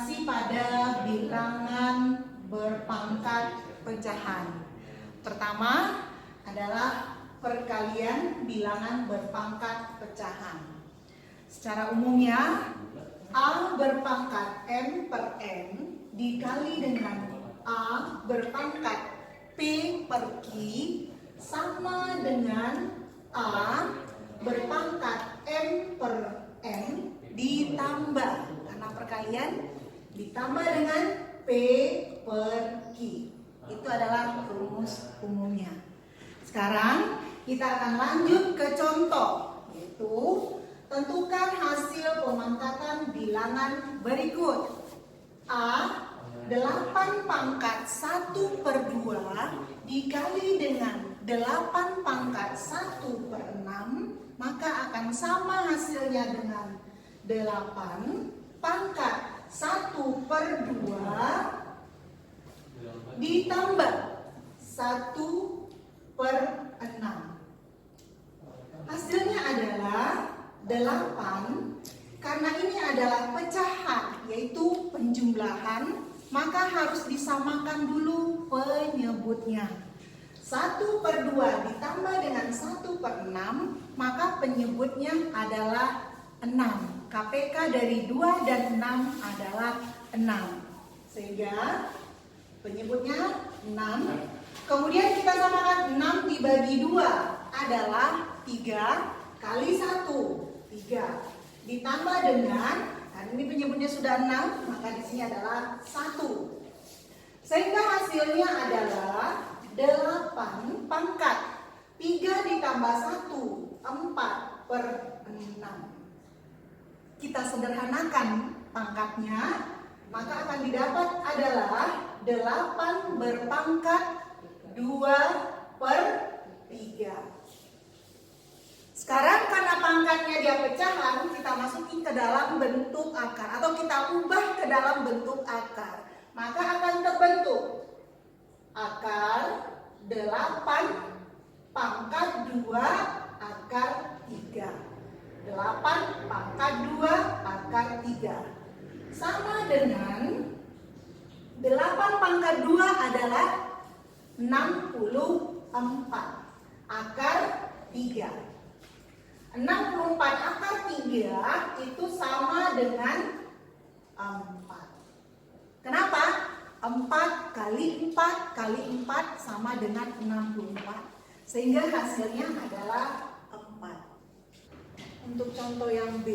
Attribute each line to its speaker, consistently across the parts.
Speaker 1: masih pada bilangan berpangkat pecahan. Pertama adalah perkalian bilangan berpangkat pecahan. Secara umumnya A berpangkat M per N dikali dengan A berpangkat P per Q sama dengan A berpangkat M per N ditambah, karena perkalian ditambah dengan P per Q. Itu adalah rumus umumnya. Sekarang kita akan lanjut ke contoh, yaitu tentukan hasil pemangkatan bilangan berikut. A 8 pangkat 1 per 2 dikali dengan 8 pangkat 1 per 6, maka akan sama hasilnya dengan 8 pangkat 1 per 2 ditambah 1 per 6. Hasilnya adalah 8. Karena ini adalah pecahan, yaitu penjumlahan, maka harus disamakan dulu penyebutnya. 1 per 2 ditambah dengan 1 per 6, maka penyebutnya adalah 6. KPK dari 2 dan 6 adalah 6. Sehingga penyebutnya 6. Kemudian kita samakan 6 dibagi 2 adalah 3 kali 1, 3. Ditambah dengan, nah ini penyebutnya sudah 6, maka di sini adalah 1. Sehingga hasilnya adalah 8 pangkat 3 ditambah 1, 4 per 6. Kita sederhanakan pangkatnya, maka akan didapat adalah 8 berpangkat 2 per 3. Sekarang karena pangkatnya dia pecahan, kita masukin ke dalam bentuk akar atau kita ubah ke dalam bentuk akar. Maka akan terbentuk akar 8 pangkat 2 akar 3. 8 pangkat 2 akar 3. Sama dengan 8 pangkat 2 adalah 64 akar 3. 64 akar 3 itu sama dengan 4. Kenapa? 4 kali 4 kali 4 sama dengan 64. Sehingga hasilnya adalah 4. Untuk contoh yang B,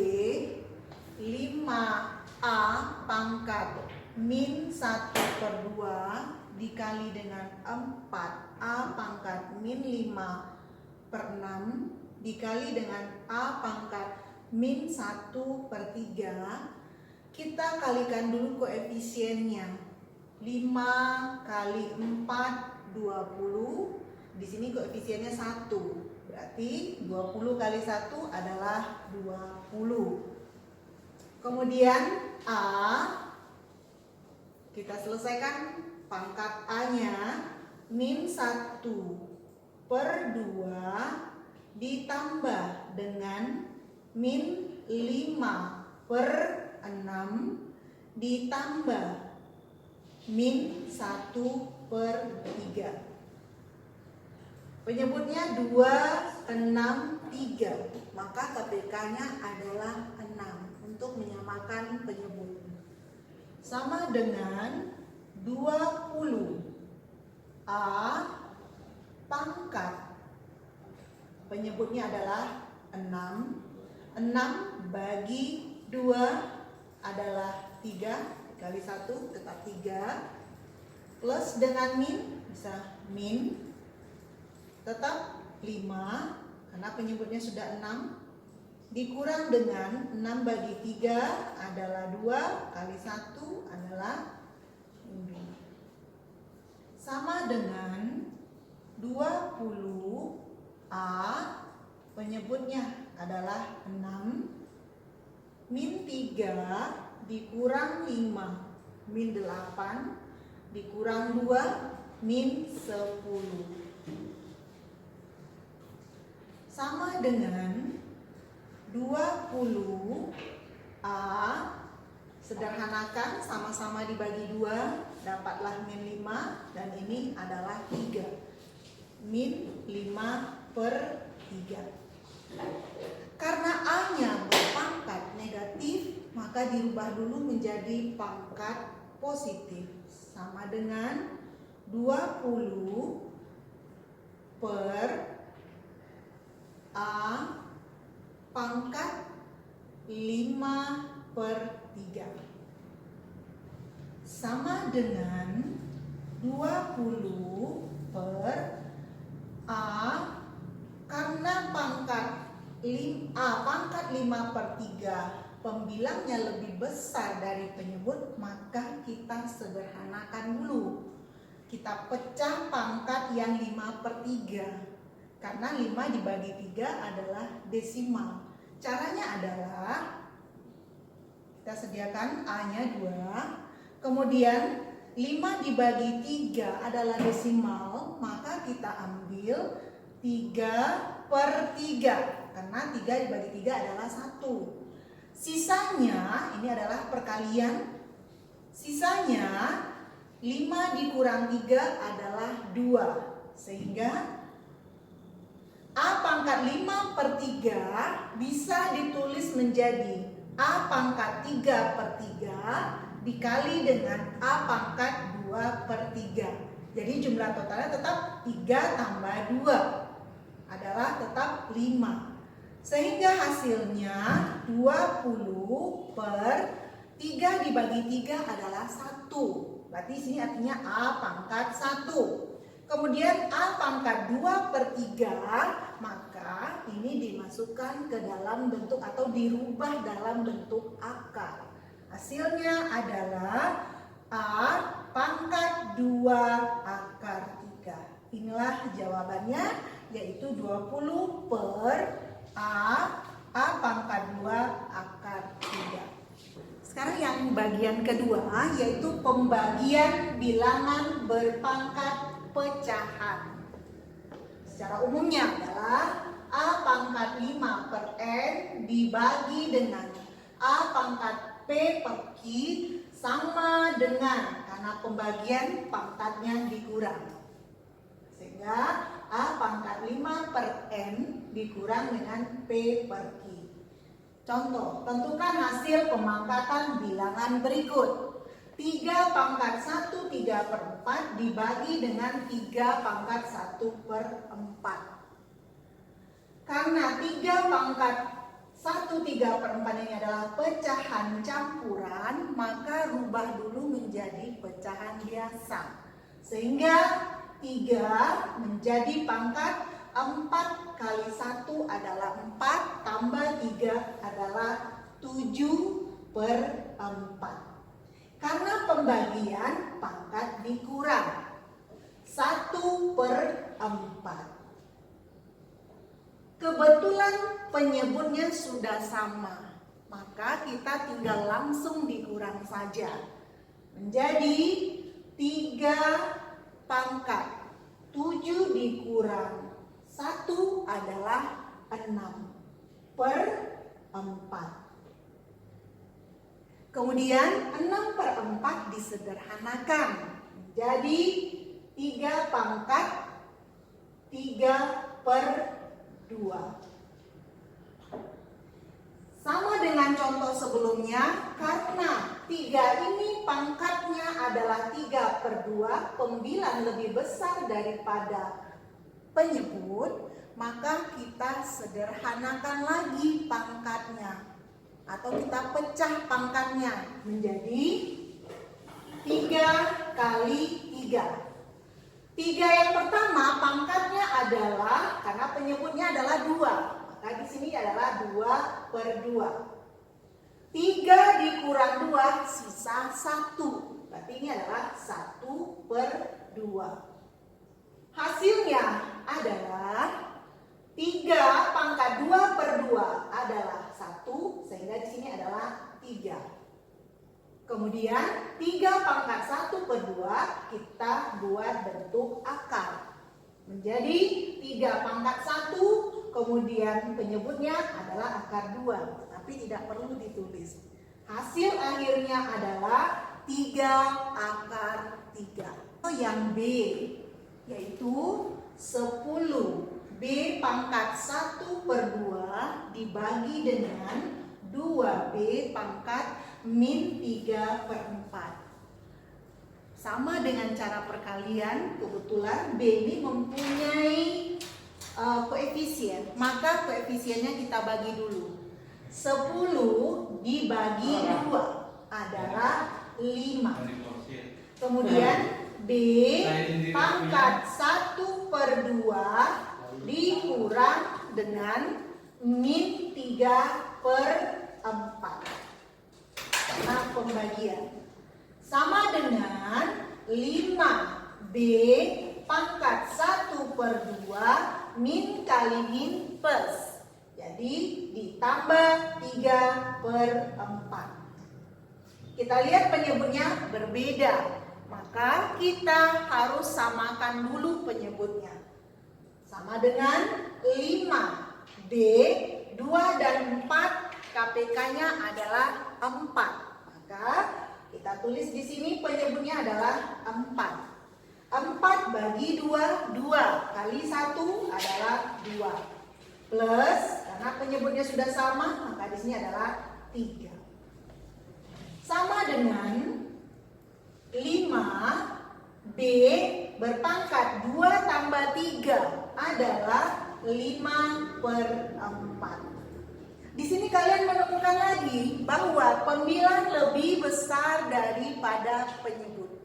Speaker 1: 5A pangkat min 1 per 2 dikali dengan 4A pangkat min 5 per 6 dikali dengan A pangkat min 1 per 3. Kita kalikan dulu koefisiennya. 5 kali 4, 20. Di sini koefisiennya 1. Berarti 20 kali 1 adalah 20. Kemudian A, kita selesaikan pangkat A-nya. Min 1 per 2 ditambah dengan min 5 per 6 ditambah min 1 per 3. Penyebutnya 263, maka KPK-nya adalah 6 untuk menyamakan penyebut. Sama dengan 20 A pangkat, penyebutnya adalah 6. 6 bagi 2 adalah 3, kali 1 tetap 3. Plus dengan min, bisa min tetap 5, karena penyebutnya sudah 6. Dikurang dengan 6 bagi 3 adalah 2, kali 1 adalah 2. Sama dengan 20 A, penyebutnya adalah 6. Min 3 dikurang 5, min 8 dikurang 2, min 10. Sama dengan 20 A Sederhanakan, sama-sama dibagi 2, dapatlah min 5, dan ini adalah 3. Min 5/3. Karena A-nya berpangkat negatif, maka dirubah dulu menjadi pangkat positif. Sama dengan 20 per A pangkat 5/3 sama dengan 20 per A karena pangkat 5/3 pembilangnya lebih besar dari penyebut, maka kita sederhanakan dulu. Kita pecah pangkat yang 5/3 karena 5 dibagi 3 adalah desimal. Caranya adalah kita sediakan A-nya 2, kemudian 5 dibagi 3 adalah desimal, maka kita ambil 3/3 karena 3 dibagi 3 adalah 1. Sisanya ini adalah perkalian. Sisanya 5 dikurang 3 adalah 2. Sehingga A pangkat 5/3 bisa ditulis menjadi A pangkat 3/3 dikali dengan A pangkat 2/3. Jadi jumlah totalnya tetap 3 tambah 2 adalah tetap 5. Sehingga hasilnya 20 per 3 dibagi 3 adalah 1. Berarti sini artinya A pangkat 1. Kemudian A pangkat 2/3, maka ini dimasukkan ke dalam bentuk atau dirubah dalam bentuk akar. Hasilnya adalah A pangkat 2/3. Inilah jawabannya, yaitu 20 per A pangkat 2/3. Sekarang yang bagian kedua, yaitu pembagian bilangan berpangkat pecahan. Secara umumnya adalah A pangkat 5 per N dibagi dengan A pangkat P per Q sama dengan, karena pembagian pangkatnya dikurang, sehingga A pangkat 5 per N dikurang dengan P per Q. Contoh, tentukan hasil pemangkatan bilangan berikut. 3 pangkat 1 3/4 dibagi dengan 3 pangkat 1/4. Karena 3 pangkat 1 3/4 ini adalah pecahan campuran, maka rubah dulu menjadi pecahan biasa. Sehingga 3 menjadi pangkat 4 kali 1 adalah 4 tambah 3 adalah 7/4. Karena pembagian pangkat dikurang 1/4. Kebetulan penyebutnya sudah sama, maka kita tinggal langsung dikurang saja. Menjadi 3 pangkat 7 dikurang 1 adalah 6/4. Kemudian 6/4 disederhanakan menjadi 3 pangkat 3/2. Sama dengan contoh sebelumnya, karena 3 ini pangkatnya adalah 3/2, pembilang lebih besar daripada penyebut, maka kita sederhanakan lagi pangkatnya. Atau kita pecah pangkatnya menjadi 3 kali 3. 3 yang pertama pangkatnya adalah, karena penyebutnya /2, maka di sini adalah 2/2. 3 dikurang 2 sisa 1. Berarti ini adalah 1/2. Hasilnya adalah 3 pangkat 2/2 adalah 1, sehingga di sini adalah 3. Kemudian 3 pangkat 1/2 kita buat bentuk akar. Menjadi 3 pangkat 1, kemudian penyebutnya adalah akar 2, tapi tidak perlu ditulis. Hasil akhirnya adalah 3/3. Yang B yaitu 10 B pangkat 1/2 dibagi dengan 2B pangkat min 3/4. Sama dengan cara perkalian, kebetulan B ini mempunyai koefisien, maka koefisiennya kita bagi dulu. 10 dibagi 2 adalah 5. Kemudian B pangkat 1/2 dikurang dengan min 3/4. Karena pembagian. Sama dengan 5B pangkat 1/2 min kali min plus. Jadi ditambah 3/4. Kita lihat penyebutnya berbeda. Maka kita harus samakan dulu penyebutnya. Sama dengan 5B, 2 dan 4 KPK-nya adalah 4. Maka kita tulis di sini penyebutnya adalah 4. 4 bagi 2, 2 kali 1 adalah 2. Plus, karena penyebutnya sudah sama, maka di sini adalah 3. Sama dengan 5B berpangkat 2 tambah 3 adalah 5/4. Di sini kalian menemukan lagi bahwa pembilang lebih besar daripada penyebut.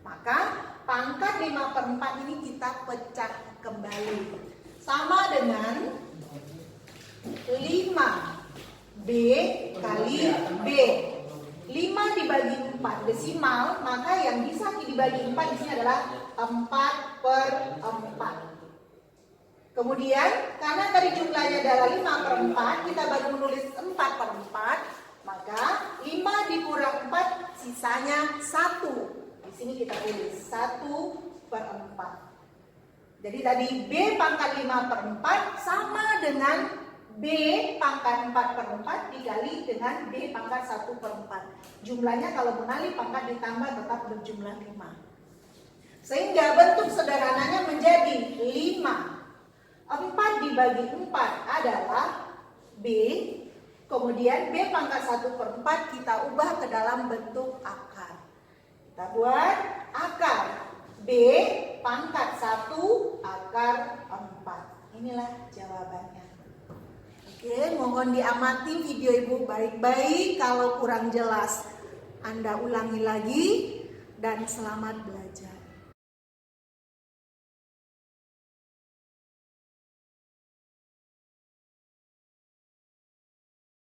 Speaker 1: Maka pangkat 5/4 ini kita pecah kembali. Sama dengan 5B kali B. 5 dibagi 4 desimal, maka yang bisa dibagi 4 di sini adalah 4/4. Kemudian karena tadi jumlahnya adalah 5/4, kita baru menulis 4/4, maka 5 dikurang 4 sisanya 1. Di sini kita tulis 1/4. Jadi tadi B pangkat 5/4 sama dengan B pangkat 4/4 dikali dengan B pangkat 1/4. Jumlahnya kalau mengalih pangkat ditambah tetap berjumlah 5. Sehingga bentuk sederhananya menjadi 5. 4 dibagi 4 adalah B. Kemudian B pangkat 1/4 kita ubah ke dalam bentuk akar. Kita buat akar B pangkat 1/4. Inilah jawabannya. Oke, mohon diamati video Ibu baik-baik. Kalau kurang jelas Anda ulangi lagi dan selamat belajar.